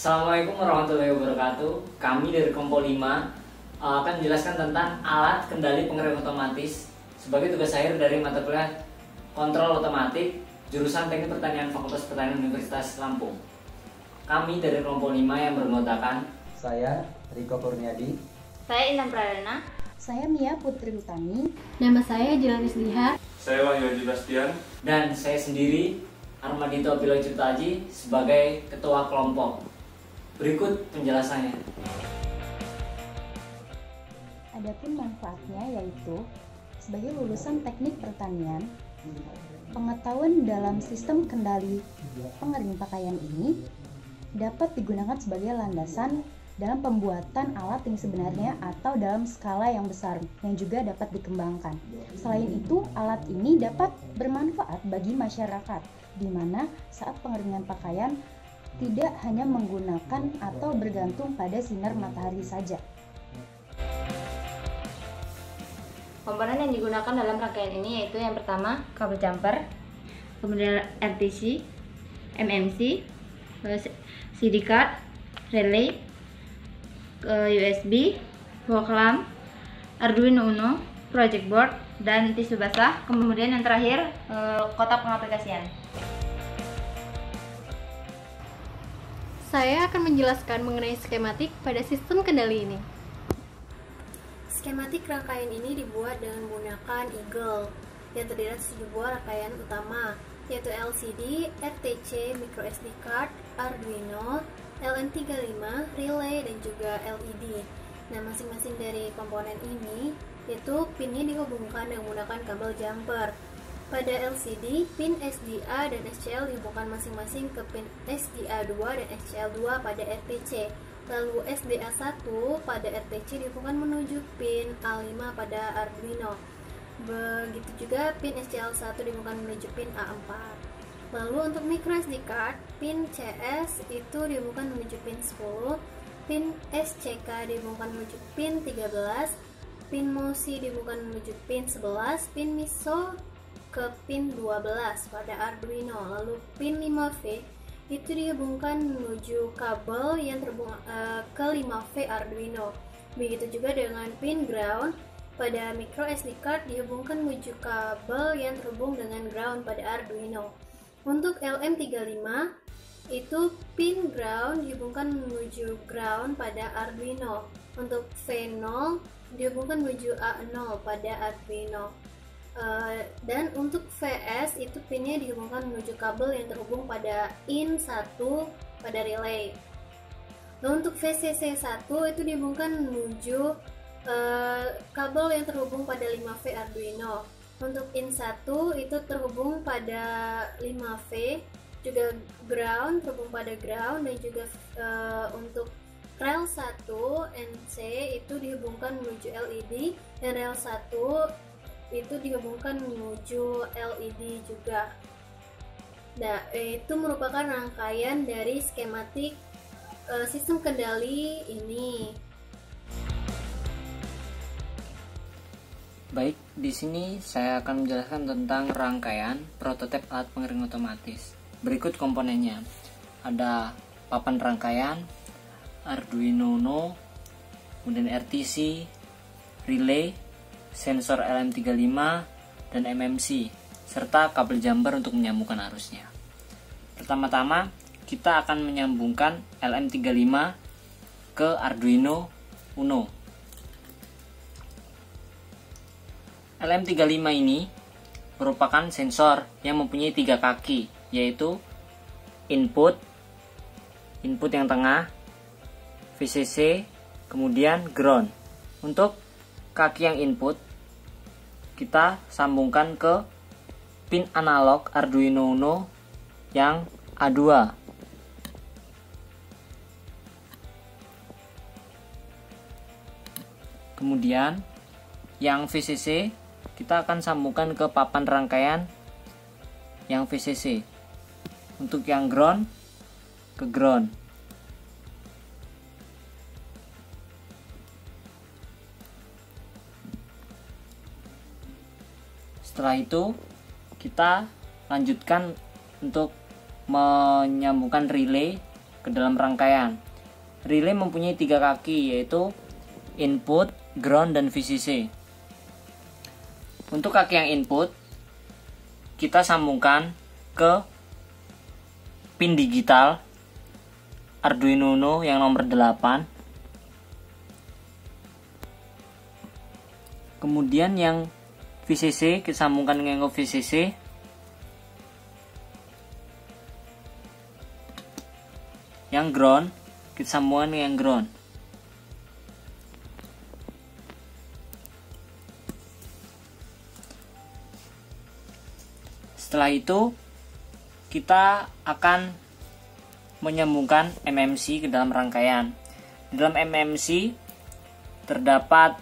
Assalamualaikum warahmatullahi wabarakatuh. Kami dari Kompo 5 akan menjelaskan tentang alat kendali pengering otomatis sebagai tugas akhir dari mata kuliah Kontrol Otomatik jurusan Teknik Pertanian Fakultas Pertanian Universitas Lampung. Kami dari Kompo 5 yang beranggotakan saya Riko Kurniadi, saya Intan Pradana, saya Mia Putri Utami, nama saya Jelanis Lihar, saya Wahyu Haji Bastian, dan saya sendiri Armadito Bilo Ciptaji sebagai ketua kelompok. Berikut penjelasannya. Adapun manfaatnya yaitu sebagai lulusan teknik pertanian, pengetahuan dalam sistem kendali pengering pakaian ini dapat digunakan sebagai landasan dalam pembuatan alat yang sebenarnya atau dalam skala yang besar yang juga dapat dikembangkan. Selain itu, alat ini dapat bermanfaat bagi masyarakat di mana saat pengeringan pakaian tidak hanya menggunakan atau bergantung pada sinar matahari saja. komponen yang digunakan dalam rangkaian ini yaitu yang pertama kabel jumper, kemudian RTC, MMC, CD card, relay, USB, wall clamp, Arduino Uno, project board, dan tisu basah. Kemudian yang terakhir kotak pengaplikasian. saya akan menjelaskan mengenai skematik pada sistem kendali ini. Skematik rangkaian ini dibuat dengan menggunakan Eagle yang terdiri atas 7 buah rangkaian utama, yaitu LCD, RTC, microSD card, Arduino, LM35, relay, dan juga LED. Nah, masing-masing dari komponen ini yaitu pinnya dihubungkan dengan menggunakan kabel jumper. Pada LCD, pin SDA dan SCL dihubungkan masing-masing ke pin SDA2 dan SCL2 pada RTC. Lalu SDA1 pada RTC dihubungkan menuju pin A5 pada Arduino. Begitu juga pin SCL1 dihubungkan menuju pin A4. Lalu untuk microSD card, pin CS itu dihubungkan menuju pin 10, pin SCK dihubungkan menuju pin 13, pin MOSI dihubungkan menuju pin 11, pin MISO ke pin 12 pada Arduino. Lalu pin 5V itu dihubungkan menuju kabel yang terhubung ke 5V Arduino. Begitu juga dengan pin ground pada microSD card dihubungkan menuju kabel yang terhubung dengan ground pada Arduino. Untuk LM35 itu pin ground dihubungkan menuju ground pada Arduino. Untuk V0 dihubungkan menuju A0 pada Arduino. Dan untuk VS itu pinnya dihubungkan menuju kabel yang terhubung pada IN1 pada relay. Nah, untuk VCC1 itu dihubungkan menuju kabel yang terhubung pada 5V Arduino. Untuk IN1 itu terhubung pada 5V, juga ground terhubung pada ground, dan juga untuk rel 1 NC itu dihubungkan menuju LED, dan rel 1 itu dihubungkan menuju LED juga. Nah, itu merupakan rangkaian dari skematik sistem kendali ini. Baik, di sini saya akan menjelaskan tentang rangkaian prototipe alat pengering otomatis. Berikut komponennya. Ada papan rangkaian, Arduino Uno, kemudian RTC, relay, sensor LM35 dan MMC, serta kabel jumper untuk menyambungkan arusnya. Pertama-tama, kita akan menyambungkan LM35 ke Arduino Uno. LM35 ini merupakan sensor yang mempunyai 3 kaki, yaitu input yang tengah, VCC, kemudian ground. Untuk kaki yang input kita sambungkan ke pin analog Arduino Uno yang A2. Kemudian yang VCC kita akan sambungkan ke papan rangkaian yang VCC. Untuk yang ground ke ground. Setelah itu kita lanjutkan untuk menyambungkan relay ke dalam rangkaian. Relay mempunyai 3 kaki, yaitu input, ground, dan VCC. Untuk kaki yang input, kita sambungkan ke pin digital Arduino Uno yang nomor 8. Kemudian yang VCC kita sambungkan dengan VCC. Yang ground kita sambungkan dengan ground. Setelah itu kita akan menyambungkan MMC ke dalam rangkaian. Di dalam MMC terdapat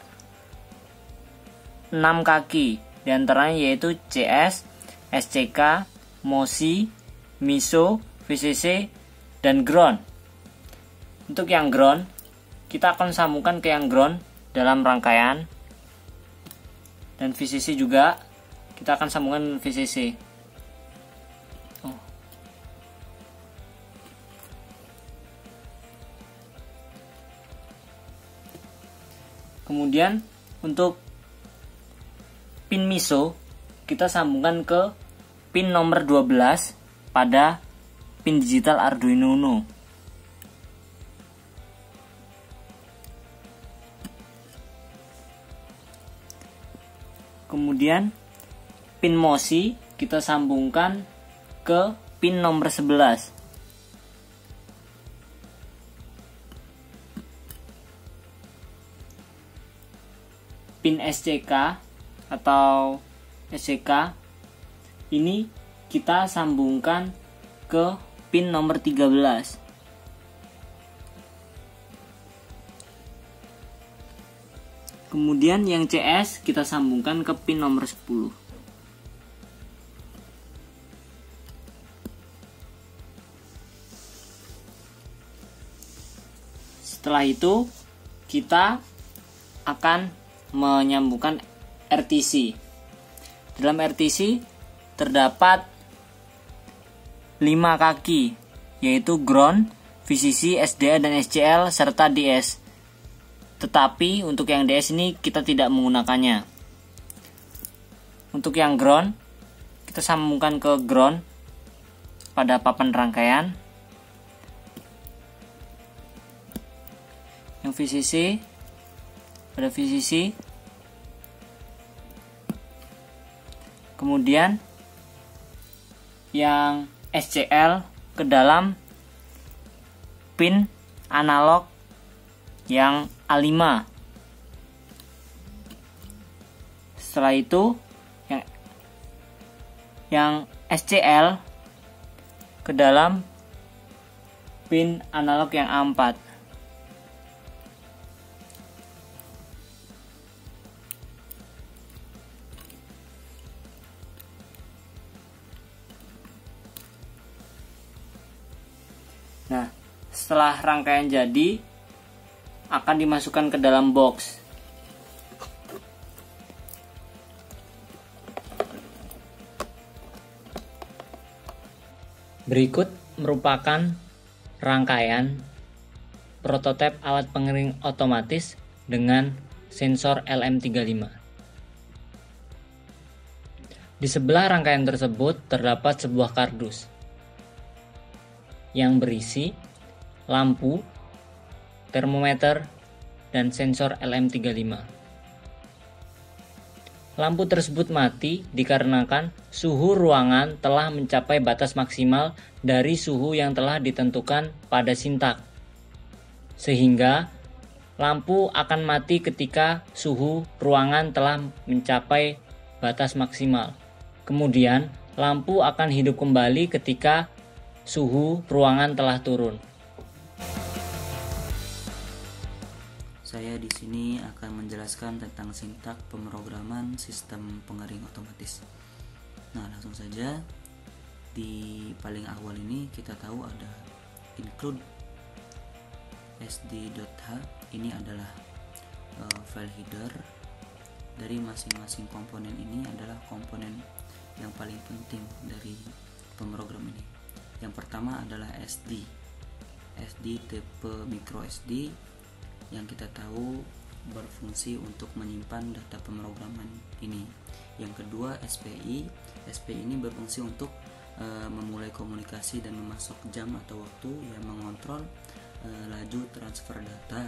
6 kaki, diantaranya yaitu CS, SCK, MOSI, MISO, VCC, dan ground. Untuk yang ground, kita akan sambungkan ke yang ground dalam rangkaian, dan VCC juga kita akan sambungkan VCC. Kemudian untuk pin MISO kita sambungkan ke pin nomor 12 pada pin digital Arduino Uno. Kemudian pin MOSI kita sambungkan ke pin nomor 11. Pin SCK atau SCK ini kita sambungkan ke pin nomor 13. Kemudian yang CS kita sambungkan ke pin nomor 10. Setelah itu kita akan menyambungkan RTC. Dalam RTC terdapat 5 kaki, yaitu ground, VCC, SDA, dan SCL, serta DS. Tetapi untuk yang DS ini kita tidak menggunakannya. Untuk yang ground, kita sambungkan ke ground pada papan rangkaian. Yang VCC pada VCC. Kemudian yang SCL ke dalam pin analog yang A5. Setelah itu yang SCL ke dalam pin analog yang A4. Nah, setelah rangkaian jadi, akan dimasukkan ke dalam box. Berikut merupakan rangkaian prototipe alat pengering otomatis dengan sensor LM35. Di sebelah rangkaian tersebut terdapat sebuah kardus yang berisi lampu, termometer, dan sensor LM35. Lampu tersebut mati dikarenakan suhu ruangan telah mencapai batas maksimal dari suhu yang telah ditentukan pada sintak. Sehingga lampu akan mati ketika suhu ruangan telah mencapai batas maksimal. Kemudian lampu akan hidup kembali ketika suhu ruangan telah turun. Saya di sini akan menjelaskan tentang sintak pemrograman sistem pengering otomatis. Nah, langsung saja. Di paling awal ini kita tahu ada include sd.h. Ini adalah file header. Dari masing-masing komponen ini adalah komponen yang paling penting dari pemrogram ini. Yang pertama adalah SD. SD tipe micro SD yang kita tahu berfungsi untuk menyimpan data pemrograman ini. Yang kedua SPI. SPI ini berfungsi untuk memulai komunikasi dan memasok jam atau waktu yang mengontrol laju transfer data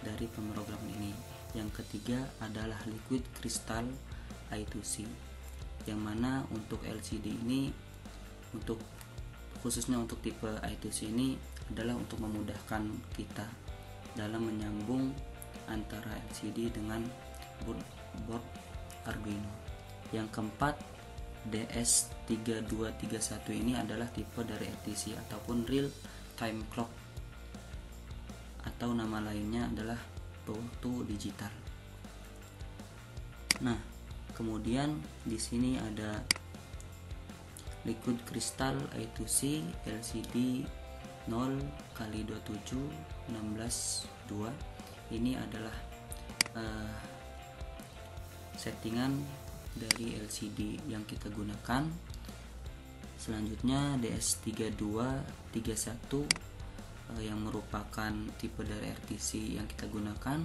dari pemrograman ini. Yang ketiga adalah liquid crystal I2C, yang mana untuk LCD ini, khususnya untuk tipe I2C ini adalah untuk memudahkan kita dalam menyambung antara LCD dengan board Arduino. Yang keempat, DS3231 ini adalah tipe dari RTC ataupun real time clock, atau nama lainnya adalah waktu digital. Nah, kemudian di sini ada liquid crystal I2C LCD 0x27 16:2. Ini adalah settingan dari LCD yang kita gunakan. Selanjutnya DS3231 yang merupakan tipe dari RTC yang kita gunakan.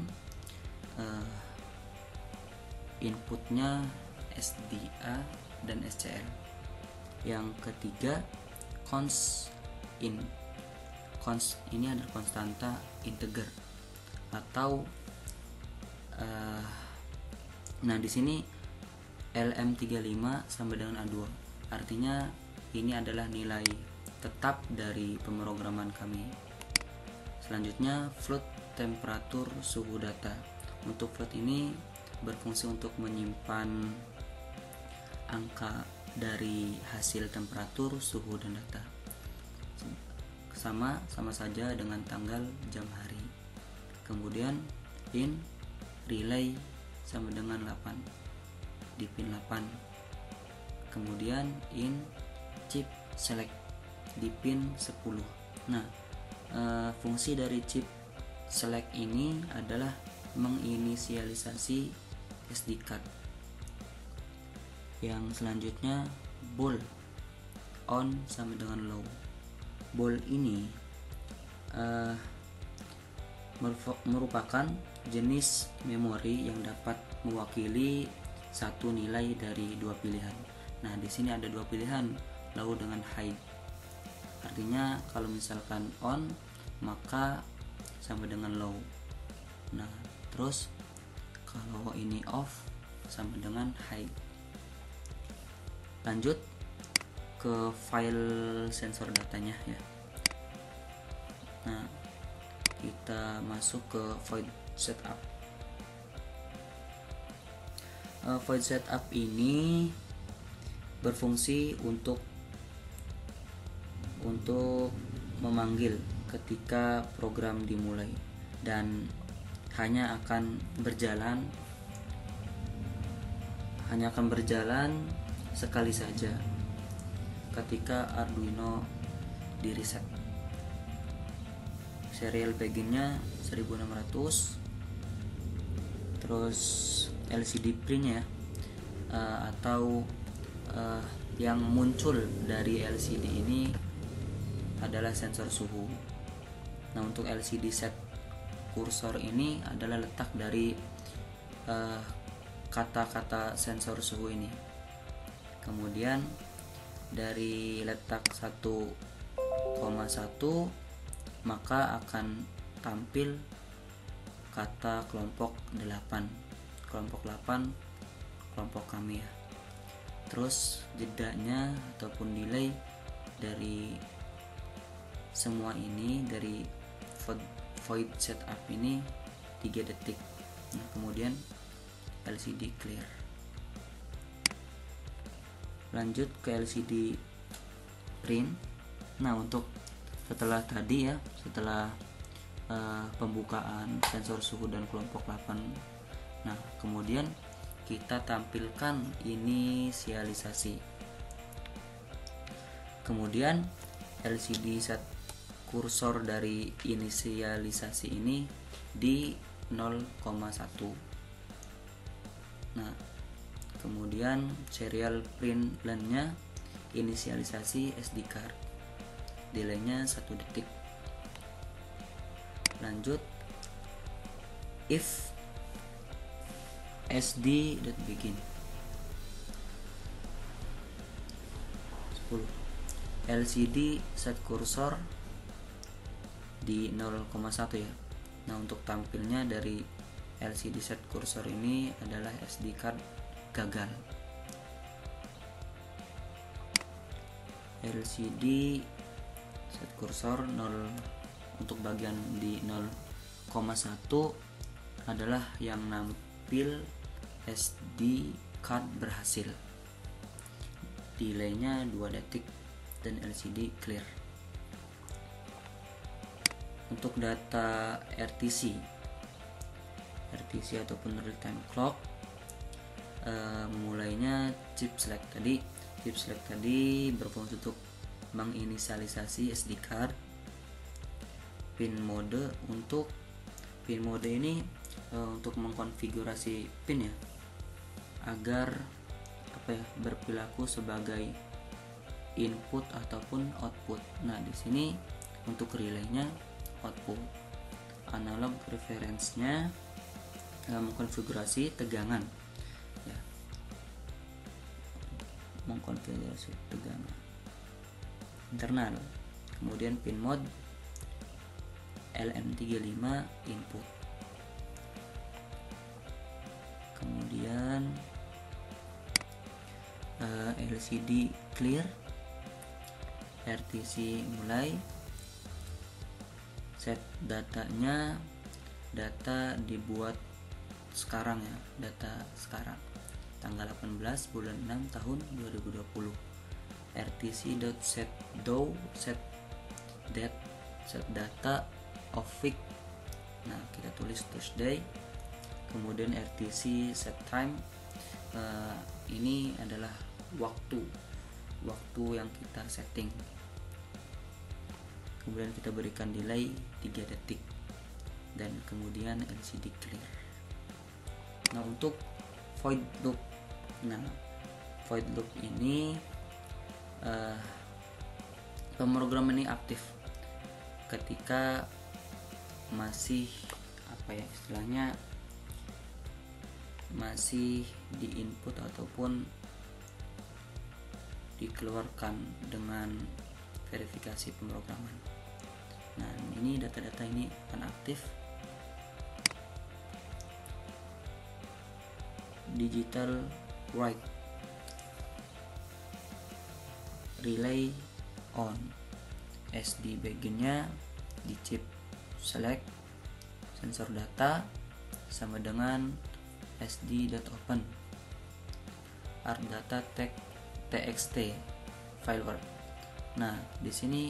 Inputnya SDA dan SCL. Yang ketiga const in. Const ini adalah konstanta integer atau nah di sini LM35 sama dengan A2. Artinya ini adalah nilai tetap dari pemrograman kami. Selanjutnya float temperatur suhu data. Untuk float ini berfungsi untuk menyimpan angka dari hasil temperatur, suhu, dan data. Sama saja dengan tanggal, jam, hari. Kemudian in relay sama dengan 8 di pin 8. Kemudian in chip select di pin 10. Nah, fungsi dari chip select ini adalah menginisialisasi SD card. Yang selanjutnya ball on sama dengan low. Ball ini merupakan jenis memori yang dapat mewakili satu nilai dari dua pilihan. Nah, di sini ada dua pilihan, low dengan high. Artinya kalau misalkan on maka sama dengan low. Nah, terus kalau ini off sama dengan high. Lanjut ke file sensor datanya ya. Nah, kita masuk ke void setup. Void setup ini berfungsi untuk memanggil ketika program dimulai dan hanya akan berjalan sekali saja ketika Arduino di reset. Serial baginnya 1600, terus LCD print ya, atau yang muncul dari LCD ini adalah sensor suhu. Nah, untuk LCD set kursor ini adalah letak dari kata-kata sensor suhu ini. Kemudian dari letak 1,1 maka akan tampil kata kelompok 8 kelompok kami ya. Terus jedanya ataupun delay dari semua ini, dari void setup ini 3 detik. Nah, kemudian LCD clear. Lanjut ke LCD print. Nah, untuk setelah pembukaan sensor suhu dan kelompok 8, nah kemudian kita tampilkan inisialisasi. Kemudian LCD set kursor dari inisialisasi ini di 0,1. Nah, kemudian serial print line-nya inisialisasi SD card, delaynya 1 detik. Lanjut, if sd.begin. 10. LCD set cursor di 0,1 ya. Nah, untuk tampilnya dari LCD set cursor ini adalah SD card gagal. LCD set cursor 0 untuk bagian di 0,1 adalah yang nampil SD card berhasil. Delaynya 2 detik dan LCD clear. Untuk data RTC ataupun real time clock, mulainya chip select tadi. Chip select tadi berfungsi untuk menginisialisasi SD card. Pin mode ini untuk mengkonfigurasi pin ya, agar berperilaku sebagai input ataupun output. Nah, di sini untuk relaynya output. Analog reference-nya mengkonfigurasi tegangan ya, mengkonfigurasi tegangan internal. Kemudian pin mode LM35 input. Kemudian LCD clear, RTC mulai. Set datanya, data dibuat sekarang ya, data sekarang tanggal 18 bulan 6 tahun 2020. RTC.set do set date, set data of week. Nah, kita tulis Tuesday. Kemudian RTC set time, ini adalah waktu yang kita setting. Kemudian kita berikan delay 3 detik dan kemudian LCD clear. Nah, untuk void loop, void loop ini pemrograman ini aktif ketika masih istilahnya masih di input ataupun dikeluarkan dengan verifikasi pemrograman. Nah, ini data-data ini akan aktif. Digital write, relay on, SD bagiannya di chip select, sensor data sama dengan sd.open, art data txt file word. Nah, di sini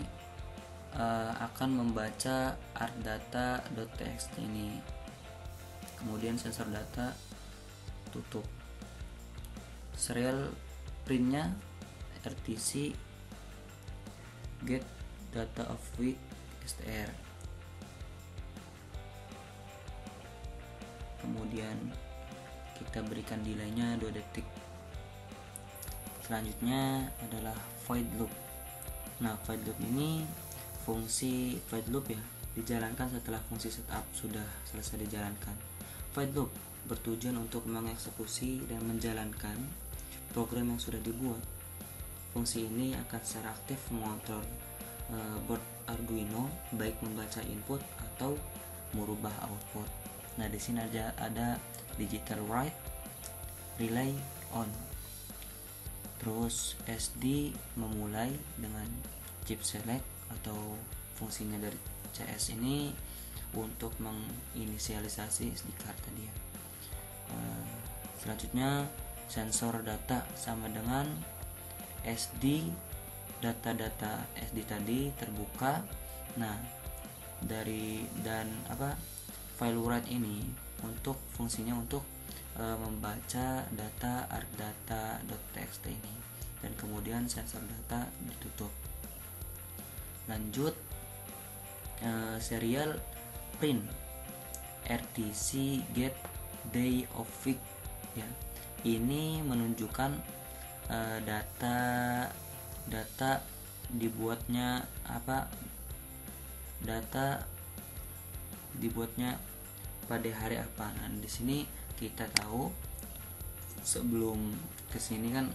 akan membaca art data.txt ini. Kemudian sensor data tutup. Serial printnya RTC get data of week str. Kemudian kita berikan delaynya 2 detik. Selanjutnya adalah void loop. Nah, void loop ini fungsi void loop ya dijalankan setelah fungsi setup sudah selesai dijalankan. Void loop bertujuan untuk mengeksekusi dan menjalankan program yang sudah dibuat. Fungsi ini akan secara aktif mengontrol board Arduino, baik membaca input atau merubah output. Nah, di sini ada digital write, relay on. Terus SD memulai dengan chip select atau fungsinya dari CS ini untuk menginisialisasi SD card tadi ya. Selanjutnya sensor data sama dengan SD, data-data SD tadi terbuka. Nah, file write ini untuk fungsinya untuk membaca data artdata.txt ini, dan kemudian sensor data ditutup. Lanjut, serial print RTC get day of week ya. Ini menunjukkan data dibuatnya data dibuatnya pada hari apa. Nah, di sini kita tahu sebelum kesini kan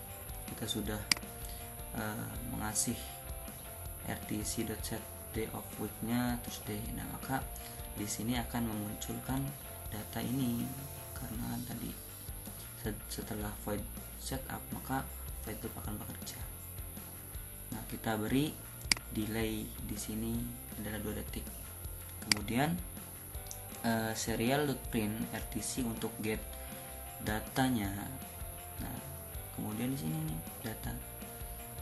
kita sudah mengasih rtc.set day of week-nya Tuesday. Nah, maka di sini akan memunculkan data ini karena kan tadi setelah void setup maka void loop akan bekerja. Nah, kita beri delay di sini adalah 2 detik. Kemudian serial print RTC untuk get datanya. Nah, kemudian di sini nih data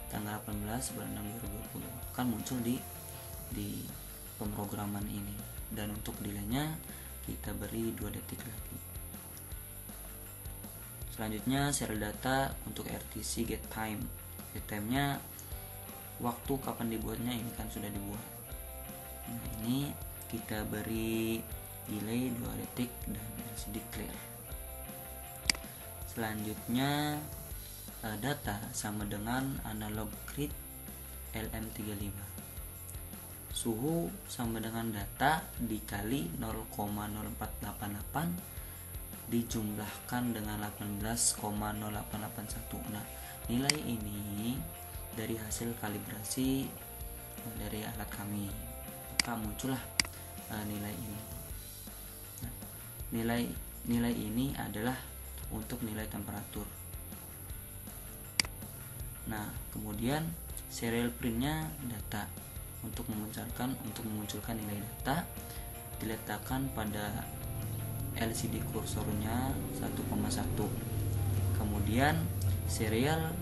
tanggal 18 bulan 6 2020 akan muncul di pemrograman ini, dan untuk delaynya kita beri 2 detik lagi. Selanjutnya serial data untuk RTC get time. Get time-nya waktu kapan dibuatnya, ini kan sudah dibuat. Nah, ini kita beri delay 2 detik dan LCD clear. Selanjutnya data sama dengan analog grid LM35. Suhu sama dengan data dikali 0,0488 dijumlahkan dengan 18,0881. Nah, nilai ini dari hasil kalibrasi dari alat kami, maka muncullah nilai ini. Nah, nilai ini adalah untuk nilai temperatur. Nah, kemudian serial printnya data untuk memunculkan nilai data diletakkan pada LCD kursornya 1,1. Kemudian serial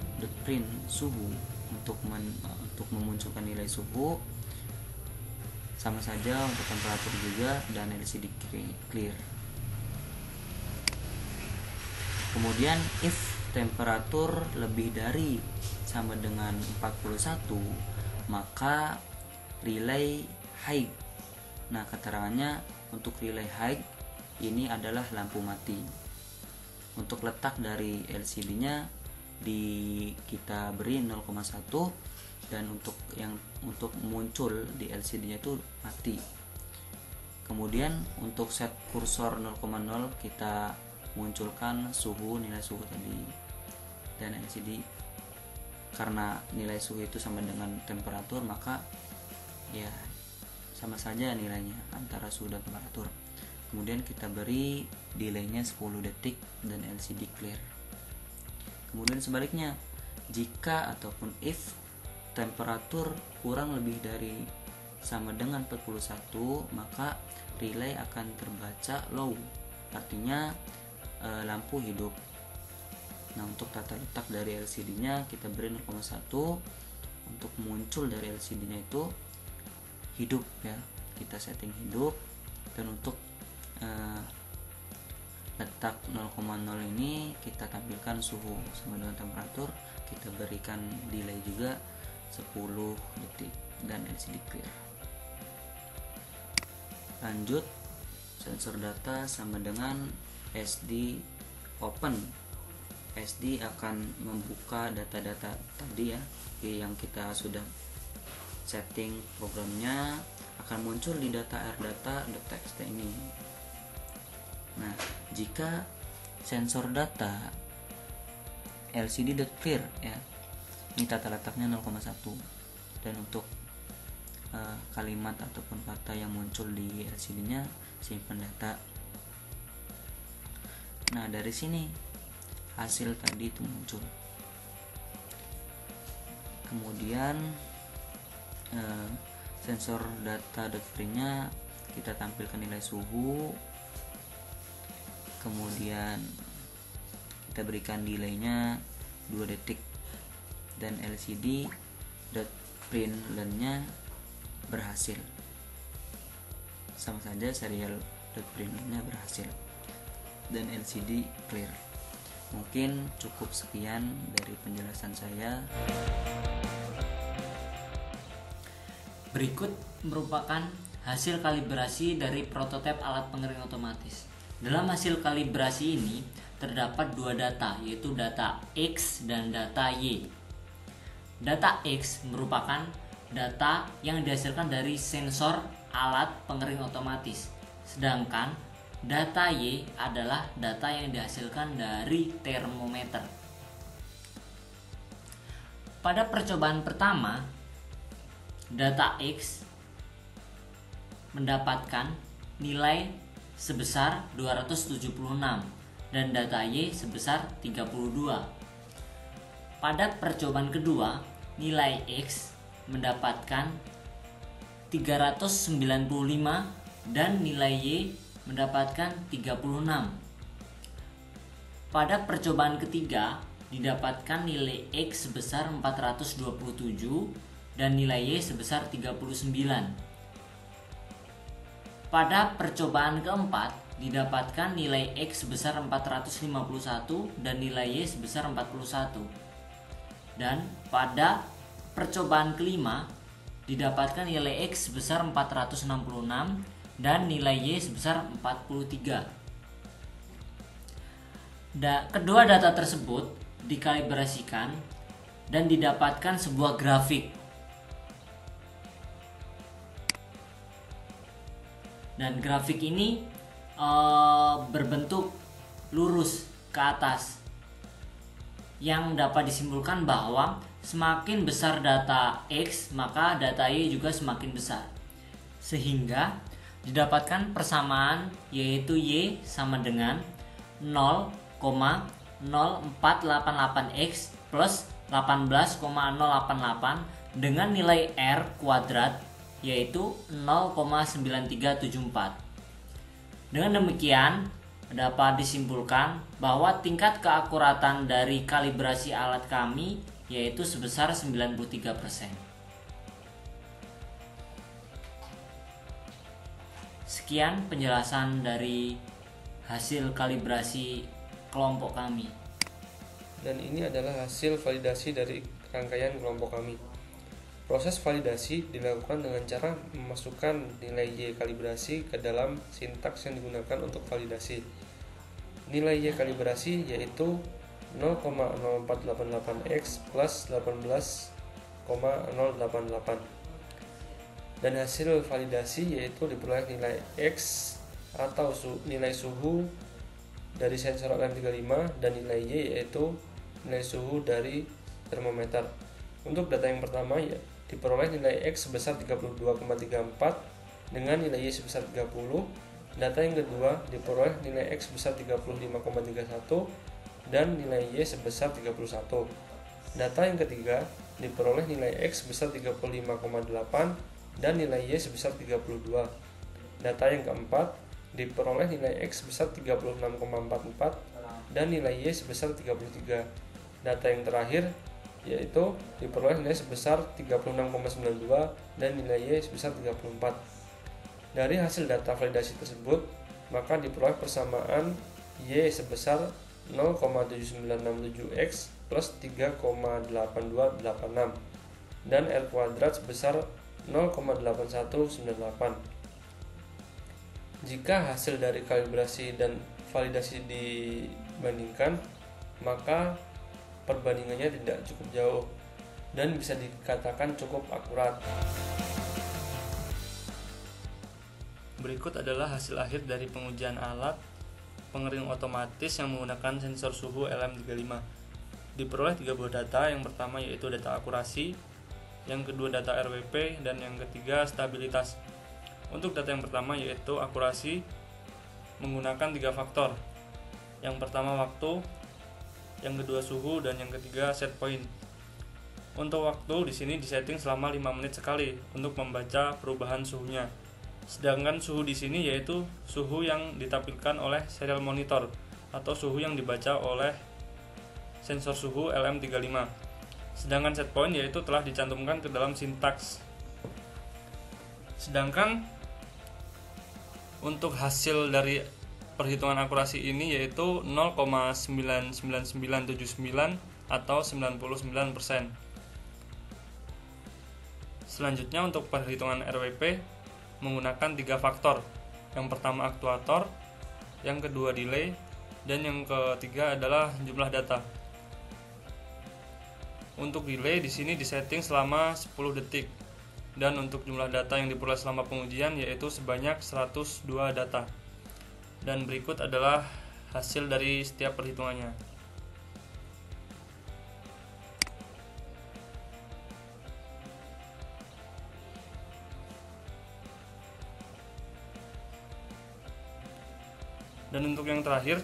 print suhu untuk memunculkan nilai suhu sama saja untuk temperatur juga, dan LCD clear. Kemudian if temperatur lebih dari sama dengan 41 maka relay high. Nah, keterangannya untuk relay high ini adalah lampu mati. Untuk letak dari LCD-nya kita beri 0,1, dan untuk muncul di LCD-nya itu mati. Kemudian untuk set kursor 0,0 kita munculkan nilai suhu tadi, dan LCD karena nilai suhu itu sama dengan temperatur maka ya sama saja nilainya antara suhu dan temperatur. Kemudian kita beri delaynya 10 detik dan LCD clear. Kemudian sebaliknya, jika ataupun if temperatur kurang lebih dari sama dengan 41 maka relay akan terbaca low, artinya lampu hidup. Nah, untuk tata letak dari LCD-nya kita beri 0,1 untuk muncul dari LCD-nya itu hidup ya, kita setting hidup. Dan untuk letak 0,0 ini kita tampilkan suhu sama dengan temperatur, kita berikan delay juga 10 detik dan LCD clear. Lanjut, sensor data sama dengan SD open. SD akan membuka data-data tadi ya yang kita sudah setting programnya, akan muncul di data rdata.txt ini. Nah, jika sensor data LCD.clear ya, ini tata letaknya 0,1, dan untuk kalimat ataupun kata yang muncul di LCD-nya simpan data. Nah, dari sini hasil tadi itu muncul. Kemudian sensor data.print-nya kita tampilkan nilai suhu, kemudian kita berikan delaynya 2 detik dan LCD.print len-nya berhasil. Sama saja serial.print len-nya berhasil dan LCD clear. Mungkin cukup sekian dari penjelasan saya. Berikut merupakan hasil kalibrasi dari prototipe alat pengering otomatis. Dalam hasil kalibrasi ini terdapat 2 data, yaitu data X dan data Y. Data X merupakan data yang dihasilkan dari sensor alat pengering otomatis, sedangkan data Y adalah data yang dihasilkan dari termometer. Pada percobaan pertama, data X mendapatkan nilai sebesar 276 dan data Y sebesar 32. Pada percobaan kedua, nilai X mendapatkan 395 dan nilai Y mendapatkan 36. Pada percobaan ketiga, didapatkan nilai X sebesar 427 dan nilai Y sebesar 39. Pada percobaan keempat, didapatkan nilai X sebesar 451 dan nilai Y sebesar 41. Dan pada percobaan kelima, didapatkan nilai X sebesar 466 dan nilai Y sebesar 43. Kedua data tersebut dikalibrasikan dan didapatkan sebuah grafik. Dan grafik ini berbentuk lurus ke atas, yang dapat disimpulkan bahwa semakin besar data X, maka data Y juga semakin besar. Sehingga didapatkan persamaan, yaitu Y sama dengan 0,0488X plus 18,088 dengan nilai R kuadrat, yaitu 0,9374. Dengan demikian, dapat disimpulkan bahwa tingkat keakuratan dari kalibrasi alat kami yaitu sebesar 93%. Sekian penjelasan dari hasil kalibrasi kelompok kami. Dan ini adalah hasil validasi dari rangkaian kelompok kami. Proses validasi dilakukan dengan cara memasukkan nilai Y kalibrasi ke dalam sintaks yang digunakan untuk validasi. Nilai Y kalibrasi yaitu 0,0488X plus 18,088. Dan hasil validasi yaitu diperoleh nilai X atau nilai suhu dari sensor LM35 dan nilai Y yaitu nilai suhu dari termometer. Untuk data yang pertama ya diperoleh nilai X sebesar 32,34 dengan nilai Y sebesar 30. Data yang kedua diperoleh nilai X sebesar 35,31 dan nilai Y sebesar 31. Data yang ketiga diperoleh nilai X sebesar 35,8 dan nilai Y sebesar 32. Data yang keempat diperoleh nilai X sebesar 36,44 dan nilai Y sebesar 33. Data yang terakhir yaitu diperoleh nilai sebesar 36,92 dan nilai Y sebesar 34. Dari hasil data validasi tersebut, maka diperoleh persamaan Y sebesar 0,7967X plus 3,8286 dan R kuadrat sebesar 0,8198. Jika hasil dari kalibrasi dan validasi dibandingkan, maka perbandingannya tidak cukup jauh dan bisa dikatakan cukup akurat. Berikut adalah hasil akhir dari pengujian alat pengering otomatis yang menggunakan sensor suhu LM35. Diperoleh 3 buah data, yang pertama yaitu data akurasi, yang kedua data RWP, dan yang ketiga stabilitas. Untuk data yang pertama yaitu akurasi menggunakan 3 faktor. Yang pertama waktu, yang kedua suhu, dan yang ketiga set point. Untuk waktu di sini disetting selama 5 menit sekali untuk membaca perubahan suhunya. Sedangkan suhu di sini yaitu suhu yang ditampilkan oleh serial monitor atau suhu yang dibaca oleh sensor suhu LM35. Sedangkan set point yaitu telah dicantumkan ke dalam sintaks. Sedangkan untuk hasil dari perhitungan akurasi ini yaitu 0,99979 atau 99%. Selanjutnya untuk perhitungan RWP menggunakan 3 faktor. Yang pertama aktuator, yang kedua delay, dan yang ketiga adalah jumlah data. Untuk delay di sini disetting selama 10 detik Dan untuk jumlah data yang diperoleh selama pengujian yaitu sebanyak 102 data. Dan berikut adalah hasil dari setiap perhitungannya. Dan untuk yang terakhir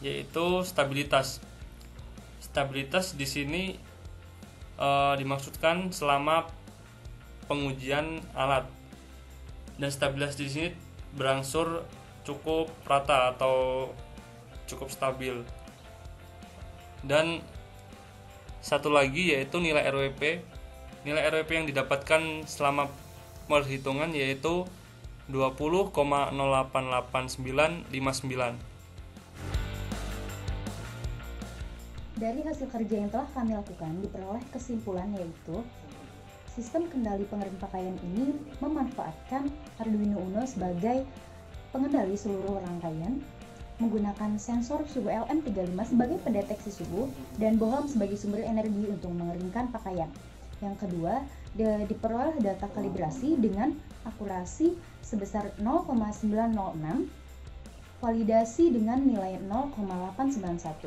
yaitu stabilitas. Stabilitas di sini dimaksudkan selama pengujian alat. Dan stabilitas di sini berangsur cukup rata atau cukup stabil. Dan satu lagi yaitu nilai RWP. Nilai RWP yang didapatkan selama perhitungan yaitu 20,088959. Dari hasil kerja yang telah kami lakukan, diperoleh kesimpulan yaitu sistem kendali pengering pakaian ini memanfaatkan Arduino Uno sebagai pengendali seluruh rangkaian, menggunakan sensor suhu LM35 sebagai pendeteksi suhu, dan bohlam sebagai sumber energi untuk mengeringkan pakaian. Yang kedua, diperoleh data kalibrasi dengan akurasi sebesar 0,906, validasi dengan nilai 0,891.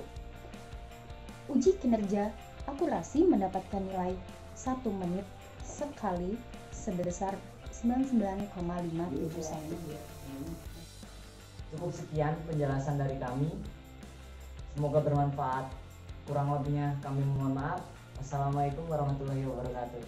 Uji kinerja akurasi mendapatkan nilai 1 menit sekali sebesar 99,571. Cukup sekian penjelasan dari kami. Semoga bermanfaat. Kurang lebihnya kami mohon maaf. Assalamualaikum warahmatullahi wabarakatuh.